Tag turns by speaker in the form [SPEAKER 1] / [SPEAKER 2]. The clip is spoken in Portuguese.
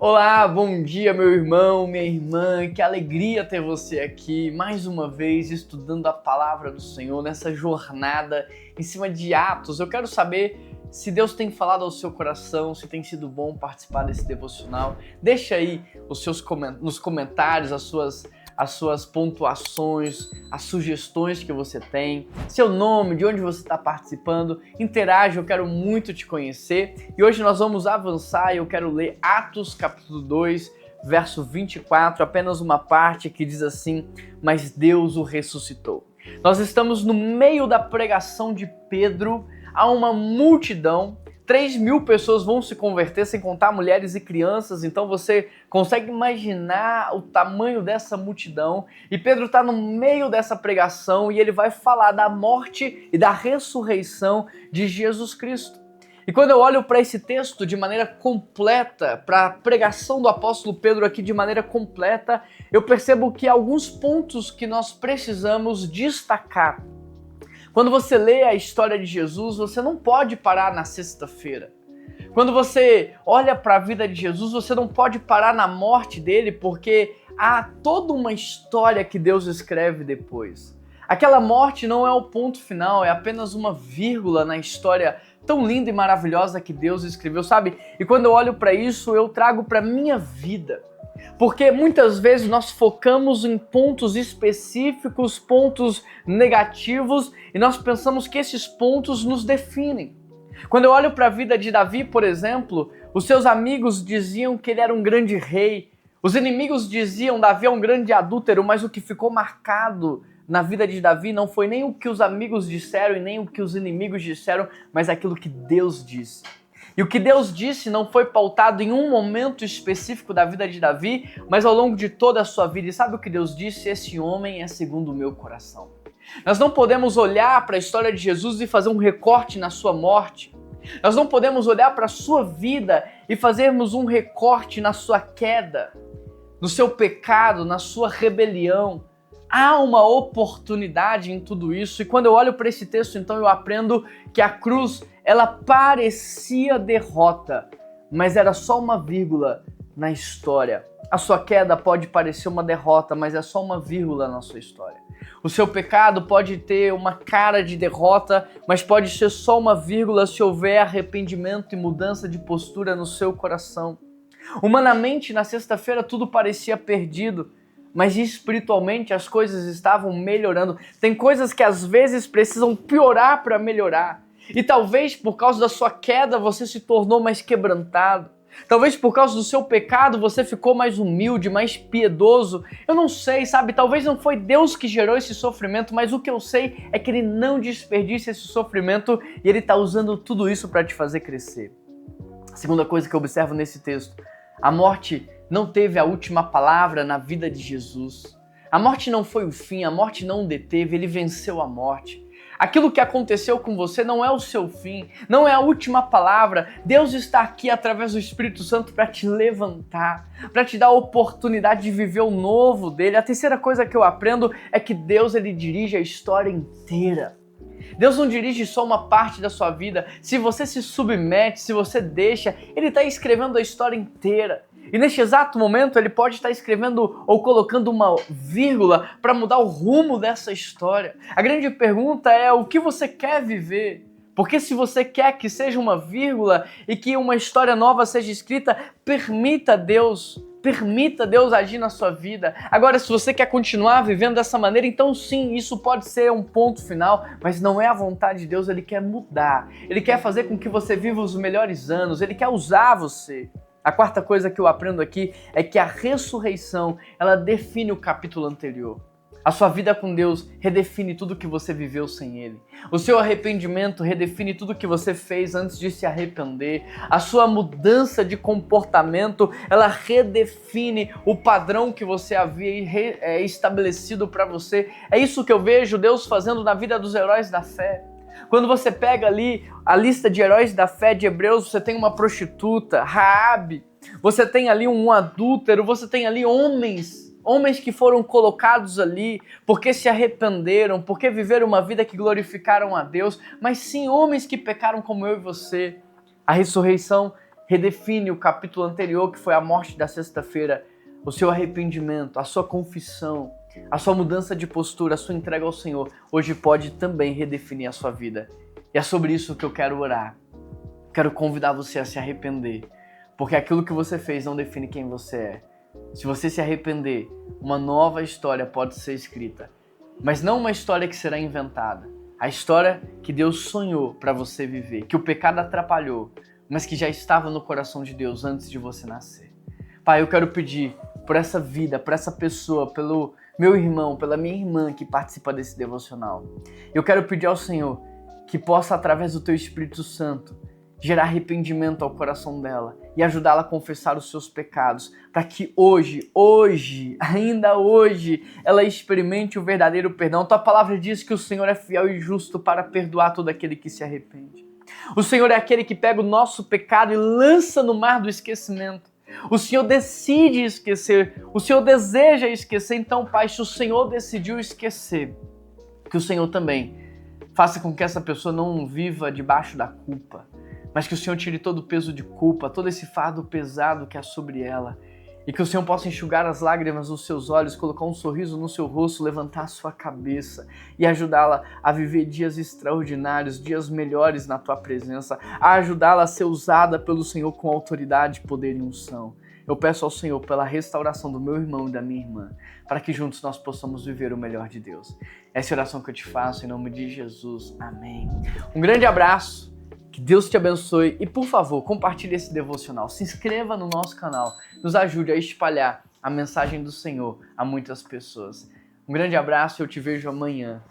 [SPEAKER 1] Olá, bom dia meu irmão, minha irmã, que alegria ter você aqui mais uma vez estudando a palavra do Senhor nessa jornada em cima de Atos. Eu quero saber se Deus tem falado ao seu coração, se tem sido bom participar desse devocional. Deixa aí nos comentários as suas pontuações, as sugestões que você tem, seu nome, de onde você está participando. Interage, eu quero muito te conhecer. E hoje nós vamos avançar e eu quero ler Atos capítulo 2, verso 24, apenas uma parte que diz assim: mas Deus o ressuscitou. Nós estamos no meio da pregação de Pedro a uma multidão. 3.000 pessoas vão se converter, sem contar mulheres e crianças, então você consegue imaginar o tamanho dessa multidão. E Pedro está no meio dessa pregação e ele vai falar da morte e da ressurreição de Jesus Cristo. E quando eu olho para esse texto de maneira completa, para a pregação do apóstolo Pedro aqui de maneira completa, eu percebo que há alguns pontos que nós precisamos destacar. Quando você lê a história de Jesus, você não pode parar na sexta-feira. Quando você olha para a vida de Jesus, você não pode parar na morte dele, porque há toda uma história que Deus escreve depois. Aquela morte não é o ponto final, é apenas uma vírgula na história tão linda e maravilhosa que Deus escreveu, sabe? E quando eu olho para isso, eu trago para a minha vida. Porque muitas vezes nós focamos em pontos específicos, pontos negativos, e nós pensamos que esses pontos nos definem. Quando eu olho para a vida de Davi, por exemplo, os seus amigos diziam que ele era um grande rei, os inimigos diziam que Davi é um grande adúltero, mas o que ficou marcado na vida de Davi não foi nem o que os amigos disseram e nem o que os inimigos disseram, mas aquilo que Deus disse. E o que Deus disse não foi pautado em um momento específico da vida de Davi, mas ao longo de toda a sua vida. E sabe o que Deus disse? Esse homem é segundo o meu coração. Nós não podemos olhar para a história de Jesus e fazer um recorte na sua morte. Nós não podemos olhar para a sua vida e fazermos um recorte na sua queda, no seu pecado, na sua rebelião. Há uma oportunidade em tudo isso. E quando eu olho para esse texto, então eu aprendo que a cruz, ela parecia derrota, mas era só uma vírgula na história. A sua queda pode parecer uma derrota, mas é só uma vírgula na sua história. O seu pecado pode ter uma cara de derrota, mas pode ser só uma vírgula se houver arrependimento e mudança de postura no seu coração. Humanamente, na sexta-feira, tudo parecia perdido, mas espiritualmente as coisas estavam melhorando. Tem coisas que às vezes precisam piorar para melhorar. E talvez por causa da sua queda você se tornou mais quebrantado. Talvez por causa do seu pecado você ficou mais humilde, mais piedoso. Eu não sei, sabe? Talvez não foi Deus que gerou esse sofrimento, mas o que eu sei é que Ele não desperdiça esse sofrimento e Ele está usando tudo isso para te fazer crescer. A segunda coisa que eu observo nesse texto: a morte não teve a última palavra na vida de Jesus. A morte não foi o fim, a morte não o deteve, Ele venceu a morte. Aquilo que aconteceu com você não é o seu fim, não é a última palavra. Deus está aqui através do Espírito Santo para te levantar, para te dar a oportunidade de viver o novo dele. A terceira coisa que eu aprendo é que Deus, ele dirige a história inteira. Deus não dirige só uma parte da sua vida. Se você se submete, se você deixa, Ele está escrevendo a história inteira. E neste exato momento Ele pode estar escrevendo ou colocando uma vírgula para mudar o rumo dessa história. A grande pergunta é: o que você quer viver? Porque se você quer que seja uma vírgula e que uma história nova seja escrita, permita Deus agir na sua vida. Agora, se você quer continuar vivendo dessa maneira, então sim, isso pode ser um ponto final, mas não é a vontade de Deus. Ele quer mudar, Ele quer fazer com que você viva os melhores anos, Ele quer usar você. A quarta coisa que eu aprendo aqui é que a ressurreição, ela define o capítulo anterior. A sua vida com Deus redefine tudo que você viveu sem Ele. O seu arrependimento redefine tudo que você fez antes de se arrepender. A sua mudança de comportamento, ela redefine o padrão que você havia estabelecido para você. É isso que eu vejo Deus fazendo na vida dos heróis da fé. Quando você pega ali a lista de heróis da fé de Hebreus, você tem uma prostituta, Raabe, você tem ali um adúltero, você tem ali homens que foram colocados ali porque se arrependeram, porque viveram uma vida que glorificaram a Deus, mas sim homens que pecaram como eu e você. A ressurreição redefine o capítulo anterior, que foi a morte da sexta-feira, o seu arrependimento, a sua confissão, a sua mudança de postura, a sua entrega ao Senhor, hoje pode também redefinir a sua vida. E é sobre isso que eu quero orar. Quero convidar você a se arrepender, porque aquilo que você fez não define quem você é. Se você se arrepender, uma nova história pode ser escrita, mas não uma história que será inventada. A história que Deus sonhou para você viver, que o pecado atrapalhou, mas que já estava no coração de Deus antes de você nascer. Pai, eu quero pedir por essa vida, por essa pessoa, pelo meu irmão, pela minha irmã que participa desse devocional. Eu quero pedir ao Senhor que possa, através do Teu Espírito Santo, gerar arrependimento ao coração dela e ajudá-la a confessar os seus pecados, para que ainda hoje, ela experimente o verdadeiro perdão. Tua palavra diz que o Senhor é fiel e justo para perdoar todo aquele que se arrepende. O Senhor é aquele que pega o nosso pecado e lança no mar do esquecimento. O Senhor decide esquecer, o Senhor deseja esquecer. Então, Pai, se o Senhor decidiu esquecer, que o Senhor também faça com que essa pessoa não viva debaixo da culpa, mas que o Senhor tire todo o peso de culpa, todo esse fardo pesado que há sobre ela, e que o Senhor possa enxugar as lágrimas nos seus olhos, colocar um sorriso no seu rosto, levantar a sua cabeça e ajudá-la a viver dias extraordinários, dias melhores na Tua presença, a ajudá-la a ser usada pelo Senhor com autoridade, poder e unção. Eu peço ao Senhor pela restauração do meu irmão e da minha irmã, para que juntos nós possamos viver o melhor de Deus. Essa é a oração que eu te faço em nome de Jesus. Amém. Um grande abraço. Que Deus te abençoe e, por favor, compartilhe esse devocional. Se inscreva no nosso canal. Nos ajude a espalhar a mensagem do Senhor a muitas pessoas. Um grande abraço e eu te vejo amanhã.